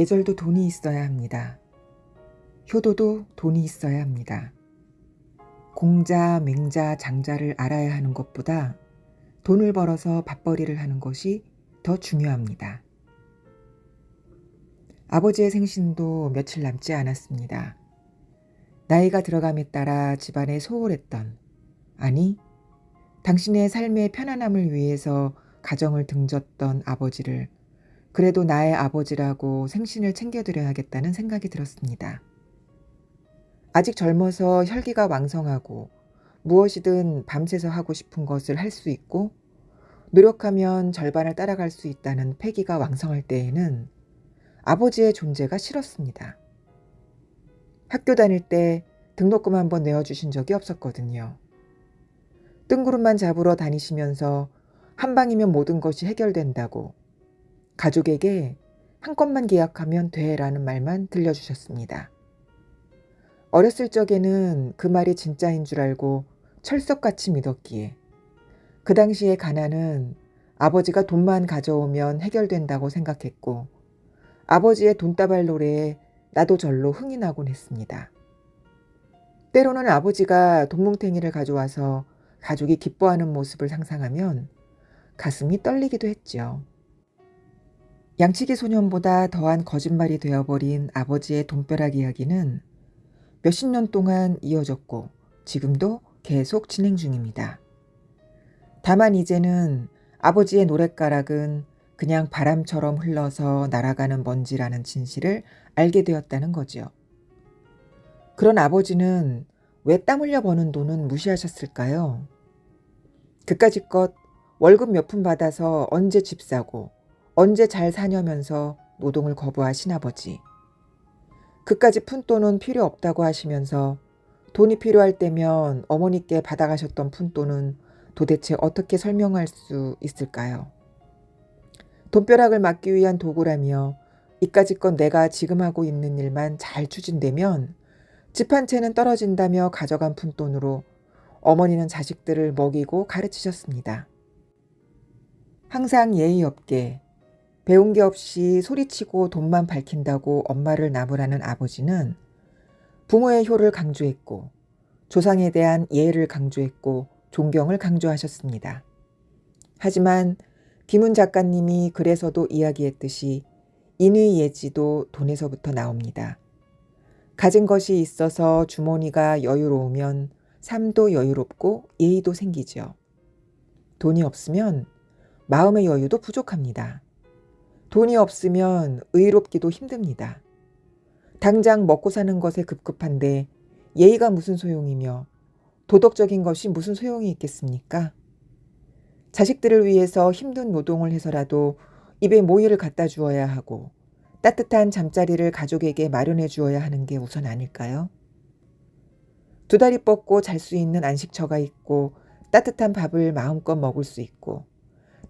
예절도 돈이 있어야 합니다. 효도도 돈이 있어야 합니다. 공자, 맹자, 장자를 알아야 하는 것보다 돈을 벌어서 밥벌이를 하는 것이 더 중요합니다. 아버지의 생신도 며칠 남지 않았습니다. 나이가 들어감에 따라 집안에 소홀했던, 아니, 당신의 삶의 편안함을 위해서 가정을 등졌던 아버지를 그래도 나의 아버지라고 생신을 챙겨드려야겠다는 생각이 들었습니다. 아직 젊어서 혈기가 왕성하고 무엇이든 밤새서 하고 싶은 것을 할 수 있고 노력하면 절반을 따라갈 수 있다는 패기가 왕성할 때에는 아버지의 존재가 싫었습니다. 학교 다닐 때 등록금 한번 내어주신 적이 없었거든요. 뜬구름만 잡으러 다니시면서 한 방이면 모든 것이 해결된다고 가족에게 한 건만 계약하면 돼라는 말만 들려주셨습니다. 어렸을 적에는 그 말이 진짜인 줄 알고 철석같이 믿었기에 그 당시의 가난은 아버지가 돈만 가져오면 해결된다고 생각했고 아버지의 돈다발 노래에 나도 절로 흥이 나곤 했습니다. 때로는 아버지가 돈뭉탱이를 가져와서 가족이 기뻐하는 모습을 상상하면 가슴이 떨리기도 했죠. 양치기 소년보다 더한 거짓말이 되어버린 아버지의 돈벼락 이야기는 몇십 년 동안 이어졌고 지금도 계속 진행 중입니다. 다만 이제는 아버지의 노랫가락은 그냥 바람처럼 흘러서 날아가는 먼지라는 진실을 알게 되었다는 거지요. 그런 아버지는 왜 땀 흘려 버는 돈은 무시하셨을까요? 그까짓것 월급 몇 푼 받아서 언제 집 사고 언제 잘 사냐면서 노동을 거부하신 아버지. 그까지 푼돈은 필요 없다고 하시면서 돈이 필요할 때면 어머니께 받아가셨던 푼돈은 도대체 어떻게 설명할 수 있을까요? 돈벼락을 막기 위한 도구라며 이까짓것 내가 지금 하고 있는 일만 잘 추진되면 집 한 채는 떨어진다며 가져간 푼돈으로 어머니는 자식들을 먹이고 가르치셨습니다. 항상 예의 없게 배운 게 없이 소리치고 돈만 밝힌다고 엄마를 나무라는 아버지는 부모의 효를 강조했고 조상에 대한 예의를 강조했고 존경을 강조하셨습니다. 하지만 김훈 작가님이 글에서도 이야기했듯이 인의 예지도 돈에서부터 나옵니다. 가진 것이 있어서 주머니가 여유로우면 삶도 여유롭고 예의도 생기죠. 돈이 없으면 마음의 여유도 부족합니다. 돈이 없으면 의롭기도 힘듭니다. 당장 먹고 사는 것에 급급한데 예의가 무슨 소용이며 도덕적인 것이 무슨 소용이 있겠습니까? 자식들을 위해서 힘든 노동을 해서라도 입에 모이를 갖다 주어야 하고 따뜻한 잠자리를 가족에게 마련해 주어야 하는 게 우선 아닐까요? 두 다리 뻗고 잘 수 있는 안식처가 있고 따뜻한 밥을 마음껏 먹을 수 있고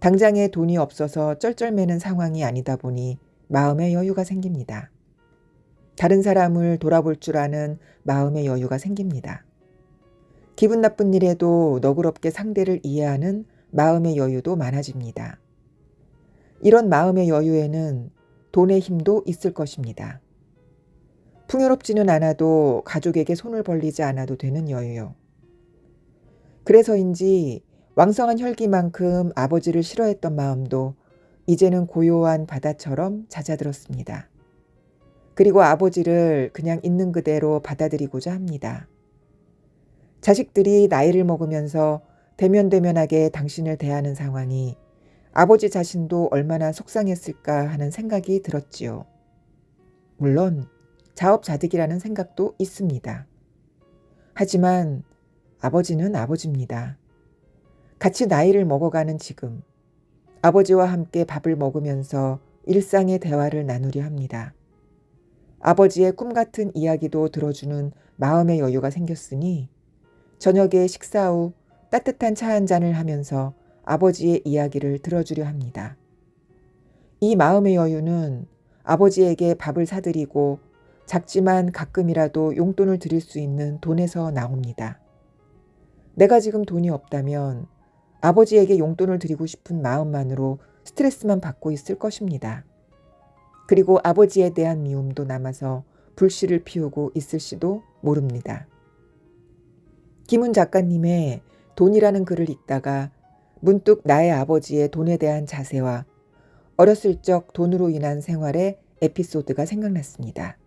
당장에 돈이 없어서 쩔쩔매는 상황이 아니다 보니 마음의 여유가 생깁니다. 다른 사람을 돌아볼 줄 아는 마음의 여유가 생깁니다. 기분 나쁜 일에도 너그럽게 상대를 이해하는 마음의 여유도 많아집니다. 이런 마음의 여유에는 돈의 힘도 있을 것입니다. 풍요롭지는 않아도 가족에게 손을 벌리지 않아도 되는 여유요. 그래서인지 왕성한 혈기만큼 아버지를 싫어했던 마음도 이제는 고요한 바다처럼 잦아들었습니다. 그리고 아버지를 그냥 있는 그대로 받아들이고자 합니다. 자식들이 나이를 먹으면서 대면대면하게 당신을 대하는 상황이 아버지 자신도 얼마나 속상했을까 하는 생각이 들었지요. 물론 자업자득이라는 생각도 있습니다. 하지만 아버지는 아버지입니다. 같이 나이를 먹어가는 지금 아버지와 함께 밥을 먹으면서 일상의 대화를 나누려 합니다. 아버지의 꿈 같은 이야기도 들어주는 마음의 여유가 생겼으니 저녁에 식사 후 따뜻한 차 한 잔을 하면서 아버지의 이야기를 들어주려 합니다. 이 마음의 여유는 아버지에게 밥을 사드리고 작지만 가끔이라도 용돈을 드릴 수 있는 돈에서 나옵니다. 내가 지금 돈이 없다면 아버지에게 용돈을 드리고 싶은 마음만으로 스트레스만 받고 있을 것입니다. 그리고 아버지에 대한 미움도 남아서 불씨를 피우고 있을지도 모릅니다. 김훈 작가님의 돈이라는 글을 읽다가 문득 나의 아버지의 돈에 대한 자세와 어렸을 적 돈으로 인한 생활의 에피소드가 생각났습니다.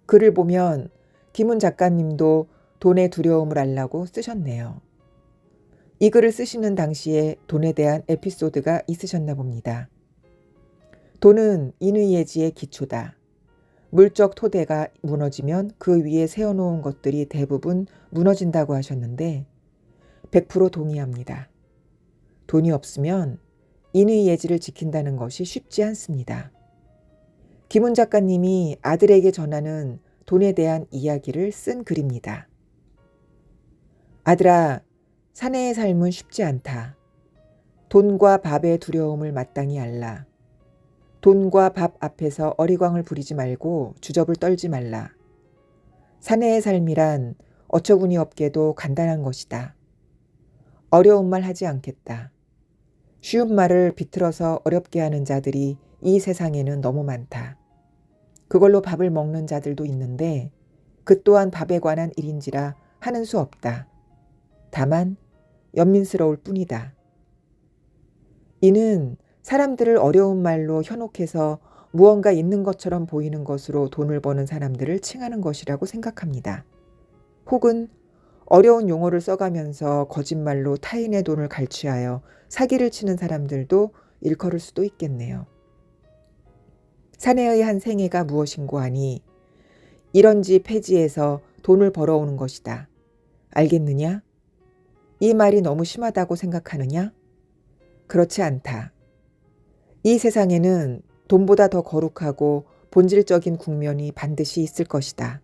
글을 보면 김훈 작가님도 돈의 두려움을 알라고 쓰셨네요. 이 글을 쓰시는 당시에 돈에 대한 에피소드가 있으셨나 봅니다. 돈은 인의예지의 기초다. 물적 토대가 무너지면 그 위에 세워놓은 것들이 대부분 무너진다고 하셨는데 100% 동의합니다. 돈이 없으면 인의예지를 지킨다는 것이 쉽지 않습니다. 김훈 작가님이 아들에게 전하는 돈에 대한 이야기를 쓴 글입니다. 아들아, 사내의 삶은 쉽지 않다. 돈과 밥의 두려움을 마땅히 알라. 돈과 밥 앞에서 어리광을 부리지 말고 주접을 떨지 말라. 사내의 삶이란 어처구니 없게도 간단한 것이다. 어려운 말 하지 않겠다. 쉬운 말을 비틀어서 어렵게 하는 자들이 이 세상에는 너무 많다. 그걸로 밥을 먹는 자들도 있는데 그 또한 밥에 관한 일인지라 하는 수 없다. 다만 연민스러울 뿐이다. 이는 사람들을 어려운 말로 현혹해서 무언가 있는 것처럼 보이는 것으로 돈을 버는 사람들을 칭하는 것이라고 생각합니다. 혹은 어려운 용어를 써가면서 거짓말로 타인의 돈을 갈취하여 사기를 치는 사람들도 일컬을 수도 있겠네요. 사내의 한 생애가 무엇인고 하니 이런지 폐지해서 돈을 벌어오는 것이다. 알겠느냐? 이 말이 너무 심하다고 생각하느냐? 그렇지 않다. 이 세상에는 돈보다 더 거룩하고 본질적인 국면이 반드시 있을 것이다.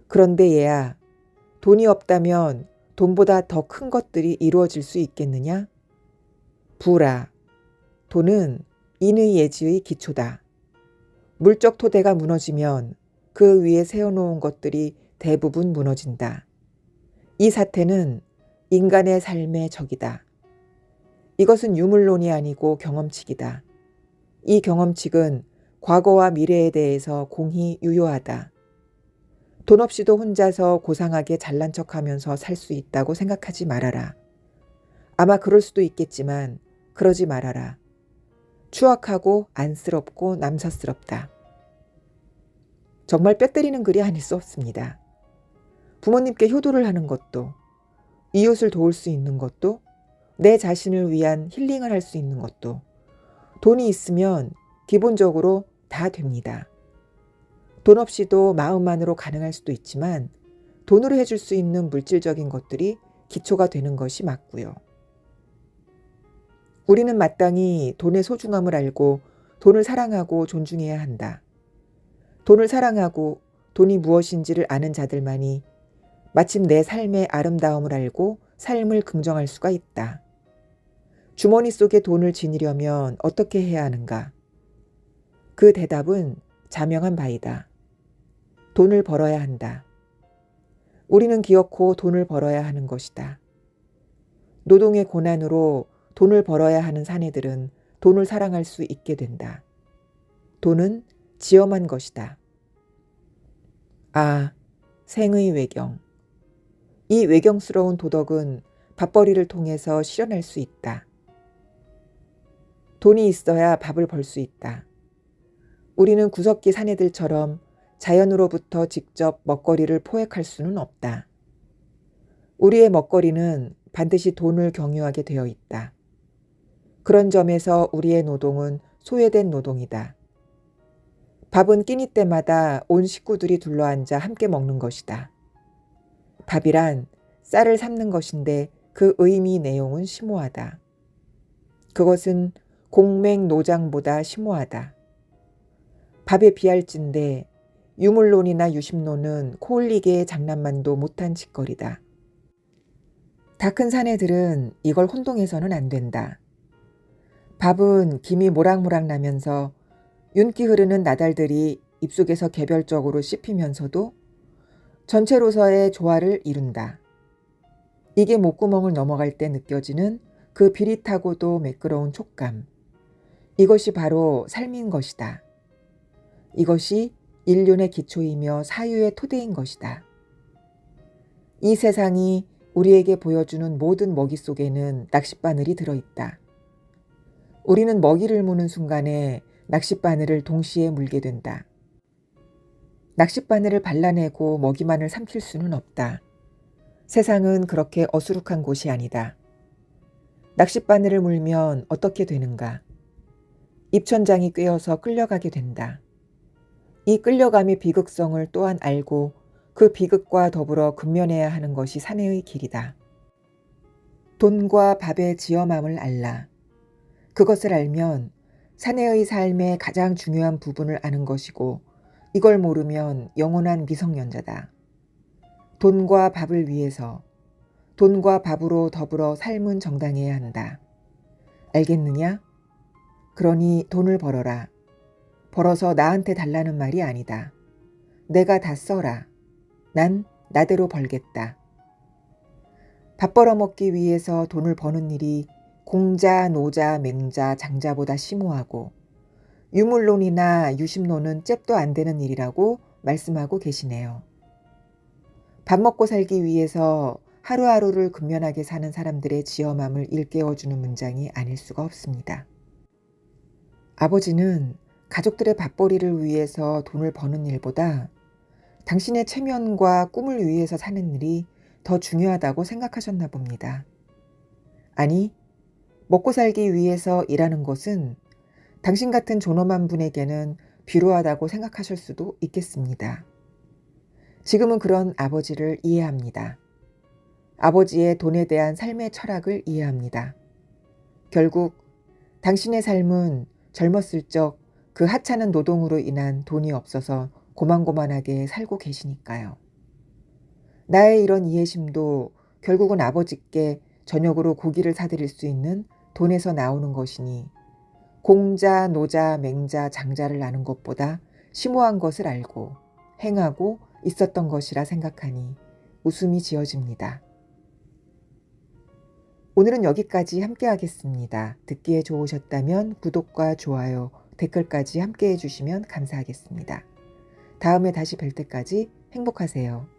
그런데 얘야, 돈이 없다면 돈보다 더 큰 것들이 이루어질 수 있겠느냐? 부라. 돈은 인의예지의 기초다. 물적 토대가 무너지면 그 위에 세워놓은 것들이 대부분 무너진다. 이 사태는 인간의 삶의 적이다. 이것은 유물론이 아니고 경험칙이다. 이 경험칙은 과거와 미래에 대해서 공히 유효하다. 돈 없이도 혼자서 고상하게 잘난 척하면서 살 수 있다고 생각하지 말아라. 아마 그럴 수도 있겠지만 그러지 말아라. 추악하고 안쓰럽고 남사스럽다. 정말 뼈 때리는 글이 아닐 수 없습니다. 부모님께 효도를 하는 것도, 이웃을 도울 수 있는 것도, 내 자신을 위한 힐링을 할 수 있는 것도 돈이 있으면 기본적으로 다 됩니다. 돈 없이도 마음만으로 가능할 수도 있지만 돈으로 해줄 수 있는 물질적인 것들이 기초가 되는 것이 맞고요. 우리는 마땅히 돈의 소중함을 알고 돈을 사랑하고 존중해야 한다. 돈을 사랑하고 돈이 무엇인지를 아는 자들만이 마침 내 삶의 아름다움을 알고 삶을 긍정할 수가 있다. 주머니 속에 돈을 지니려면 어떻게 해야 하는가? 그 대답은 자명한 바이다. 돈을 벌어야 한다. 우리는 기어코 돈을 벌어야 하는 것이다. 노동의 고난으로 돈을 벌어야 하는 사내들은 돈을 사랑할 수 있게 된다. 돈은 지엄한 것이다. 아, 생의 외경. 이 외경스러운 도덕은 밥벌이를 통해서 실현할 수 있다. 돈이 있어야 밥을 벌 수 있다. 우리는 구석기 사내들처럼 자연으로부터 직접 먹거리를 포획할 수는 없다. 우리의 먹거리는 반드시 돈을 경유하게 되어 있다. 그런 점에서 우리의 노동은 소외된 노동이다. 밥은 끼니 때마다 온 식구들이 둘러앉아 함께 먹는 것이다. 밥이란 쌀을 삶는 것인데 그 의미 내용은 심오하다. 그것은 공맹노장보다 심오하다. 밥에 비할진데 유물론이나 유심론은 코올리게의 장난만도 못한 짓거리다. 다 큰 사내들은 이걸 혼동해서는 안 된다. 밥은 김이 모락모락 나면서 윤기 흐르는 나달들이 입속에서 개별적으로 씹히면서도 전체로서의 조화를 이룬다. 이게 목구멍을 넘어갈 때 느껴지는 그 비릿하고도 매끄러운 촉감. 이것이 바로 삶인 것이다. 이것이 인륜의 기초이며 사유의 토대인 것이다. 이 세상이 우리에게 보여주는 모든 먹이 속에는 낚싯바늘이 들어있다. 우리는 먹이를 무는 순간에 낚싯바늘을 동시에 물게 된다. 낚싯바늘을 발라내고 먹이만을 삼킬 수는 없다. 세상은 그렇게 어수룩한 곳이 아니다. 낚싯바늘을 물면 어떻게 되는가? 입천장이 꿰어서 끌려가게 된다. 이 끌려감의 비극성을 또한 알고 그 비극과 더불어 근면해야 하는 것이 사내의 길이다. 돈과 밥의 지엄함을 알라. 그것을 알면 사내의 삶의 가장 중요한 부분을 아는 것이고 이걸 모르면 영원한 미성년자다. 돈과 밥을 위해서 돈과 밥으로 더불어 삶은 정당해야 한다. 알겠느냐? 그러니 돈을 벌어라. 벌어서 나한테 달라는 말이 아니다. 내가 다 써라. 난 나대로 벌겠다. 밥 벌어먹기 위해서 돈을 버는 일이 공자, 노자, 맹자, 장자보다 심오하고 유물론이나 유심론은 잽도 안 되는 일이라고 말씀하고 계시네요. 밥 먹고 살기 위해서 하루하루를 근면하게 사는 사람들의 지엄함을 일깨워주는 문장이 아닐 수가 없습니다. 아버지는 가족들의 밥벌이를 위해서 돈을 버는 일보다 당신의 체면과 꿈을 위해서 사는 일이 더 중요하다고 생각하셨나 봅니다. 아니, 먹고 살기 위해서 일하는 것은 당신 같은 존엄한 분에게는 비루하다고 생각하실 수도 있겠습니다. 지금은 그런 아버지를 이해합니다. 아버지의 돈에 대한 삶의 철학을 이해합니다. 결국 당신의 삶은 젊었을 적 그 하찮은 노동으로 인한 돈이 없어서 고만고만하게 살고 계시니까요. 나의 이런 이해심도 결국은 아버지께 저녁으로 고기를 사드릴 수 있는 돈에서 나오는 것이니 공자, 노자, 맹자, 장자를 아는 것보다 심오한 것을 알고 행하고 있었던 것이라 생각하니 웃음이 지어집니다. 오늘은 여기까지 함께 하겠습니다. 듣기에 좋으셨다면 구독과 좋아요, 댓글까지 함께 해주시면 감사하겠습니다. 다음에 다시 뵐 때까지 행복하세요.